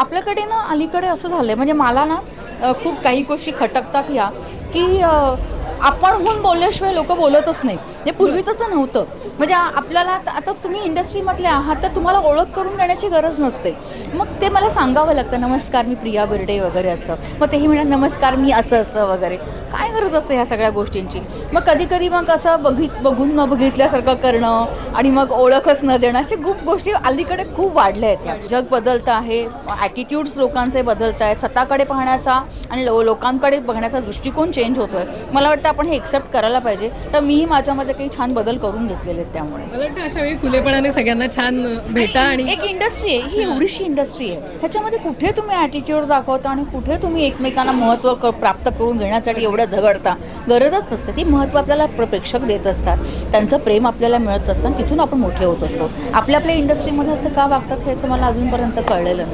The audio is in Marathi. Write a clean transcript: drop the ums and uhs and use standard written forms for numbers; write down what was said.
आपल्याकडे ना अलीकडे असं झालं आहे, म्हणजे मला ना खूप काही गोष्टी खटकतात ह्या की आपणहून बोलल्याशिवाय लोक बोलतच नाही. म्हणजे पूर्वी तसं नव्हतं. म्हणजे आपल्याला आता तुम्ही इंडस्ट्रीमधले आहात तर तुम्हाला ओळख करून देण्याची गरज नसते. मग ते मला सांगावं लागतं, नमस्कार मी प्रिया बिर्डे वगैरे असं. मग तेही म्हणतात नमस्कार मी असं असं वगैरे. काय गरज असते ह्या सगळ्या गोष्टींची? मग कधी कधी मग असं बघून न बघितल्यासारखं करणं आणि मग ओळखच न देणं, अशा खूप गोष्टी अलीकडे खूप वाढल्या आहेत. ह्या जग बदलतं आहे, ॲटिट्यूड्स लोकांचे बदलत आहेत, स्वतःकडे पाहण्याचा आणि लोकांकडे बघण्याचा दृष्टिकोन चेंज होतो आहे. मला वाटतं आपण हे एक्सेप्ट करायला पाहिजे. तर मीही माझ्यामध्ये काही छान बदल करून घेतलेले आहेत. त्यामुळे मला वाटतं अशा वेळी खुलेपणाने सगळ्यांना छान भेटा आणि एक इंडस्ट्री आहे ही, एवढीशी इंडस्ट्री आहे, ह्याच्यामध्ये कुठे तुम्ही ॲटिट्यूड दाखवता आणि कुठे तुम्ही एकमेकांना महत्त्व प्राप्त करून घेण्यासाठी एवढं झगडता. गरजच नसते. ती महत्त्व आपल्याला प्रेक्षक देत असतात, त्यांचं प्रेम आपल्याला मिळत असतं आणि तिथून आपण मोठे होत असतो. आपल्या इंडस्ट्रीमध्ये असं का वागतात ह्याचं मला अजूनपर्यंत कळलेलं नाही.